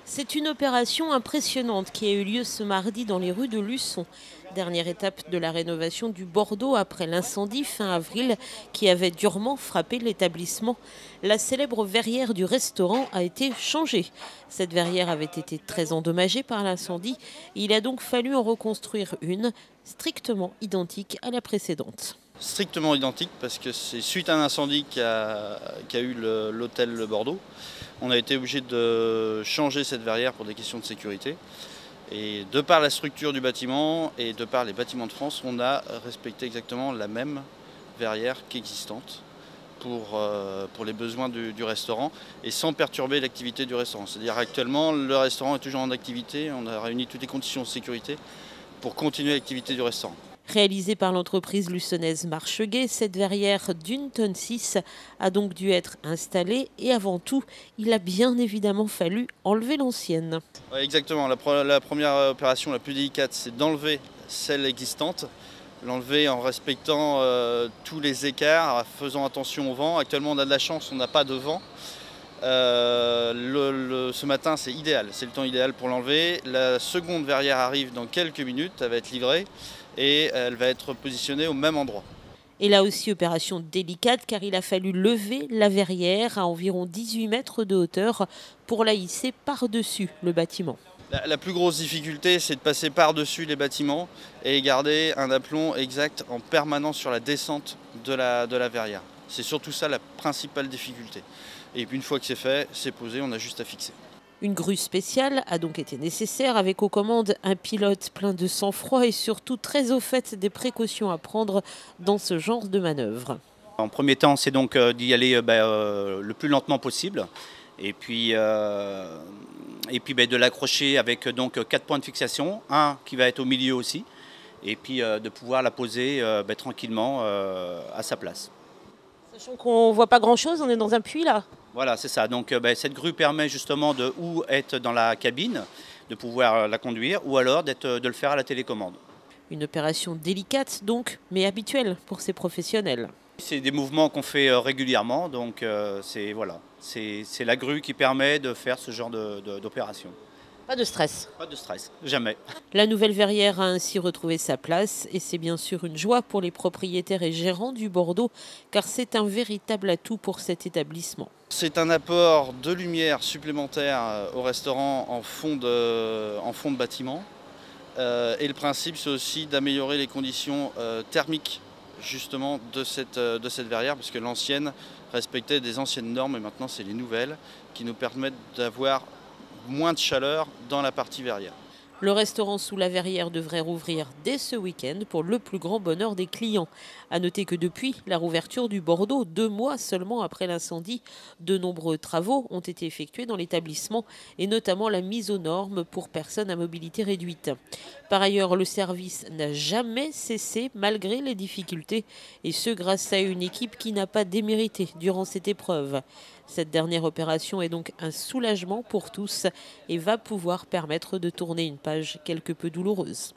C'est une opération impressionnante qui a eu lieu ce mardi dans les rues de Luçon. Dernière étape de la rénovation du Bordeaux après l'incendie fin avril qui avait durement frappé l'établissement. La célèbre verrière du restaurant a été changée. Cette verrière avait été très endommagée par l'incendie. Il a donc fallu en reconstruire une strictement identique à la précédente. Strictement identique parce que c'est suite à un incendie qu'a eu l'hôtel Le Bordeaux. On a été obligé de changer cette verrière pour des questions de sécurité. Et de par la structure du bâtiment et de par les bâtiments de France, on a respecté exactement la même verrière qu'existante pour les besoins du restaurant et sans perturber l'activité du restaurant. C'est-à-dire actuellement, le restaurant est toujours en activité, on a réuni toutes les conditions de sécurité pour continuer l'activité du restaurant. Réalisée par l'entreprise luçonnaise Marcheguet, cette verrière d'une tonne 6 a donc dû être installée et avant tout, il a bien évidemment fallu enlever l'ancienne. Ouais, exactement, la première opération la plus délicate, c'est d'enlever celle existante, l'enlever en respectant tous les écarts, en faisant attention au vent. Actuellement, on a de la chance, on n'a pas de vent. Ce matin, c'est idéal, c'est le temps idéal pour l'enlever. La seconde verrière arrive dans quelques minutes, elle va être livrée et elle va être positionnée au même endroit. Et là aussi, opération délicate car il a fallu lever la verrière à environ 18 mètres de hauteur pour la hisser par-dessus le bâtiment. La plus grosse difficulté, c'est de passer par-dessus les bâtiments et garder un aplomb exact en permanence sur la descente de la verrière. C'est surtout ça la principale difficulté. Et puis une fois que c'est fait, c'est posé, on a juste à fixer. Une grue spéciale a donc été nécessaire avec aux commandes un pilote plein de sang-froid et surtout très au fait des précautions à prendre dans ce genre de manœuvre. En premier temps, c'est donc d'y aller le plus lentement possible et puis, de l'accrocher avec donc 4 points de fixation, un qui va être au milieu aussi, et puis de pouvoir la poser tranquillement à sa place. Sachant qu'on ne voit pas grand-chose, on est dans un puits là. Voilà, c'est ça. Donc cette grue permet justement de ou être dans la cabine, de pouvoir la conduire, ou alors de le faire à la télécommande. Une opération délicate donc, mais habituelle pour ces professionnels. C'est des mouvements qu'on fait régulièrement, donc c'est la grue qui permet de faire ce genre d'opération. Pas de stress. Pas de stress, jamais. La nouvelle verrière a ainsi retrouvé sa place et c'est bien sûr une joie pour les propriétaires et gérants du Bordeaux car c'est un véritable atout pour cet établissement. C'est un apport de lumière supplémentaire au restaurant en fond de bâtiment. Et le principe, c'est aussi d'améliorer les conditions thermiques justement de cette verrière, parce que l'ancienne respectait des anciennes normes et maintenant c'est les nouvelles qui nous permettent d'avoir moins de chaleur dans la partie verrière. Le restaurant sous la verrière devrait rouvrir dès ce week-end pour le plus grand bonheur des clients. À noter que depuis la rouverture du Bordeaux, 2 mois seulement après l'incendie, de nombreux travaux ont été effectués dans l'établissement et notamment la mise aux normes pour personnes à mobilité réduite. Par ailleurs, le service n'a jamais cessé malgré les difficultés et ce grâce à une équipe qui n'a pas démérité durant cette épreuve. Cette dernière opération est donc un soulagement pour tous et va pouvoir permettre de tourner une page quelque peu douloureuse.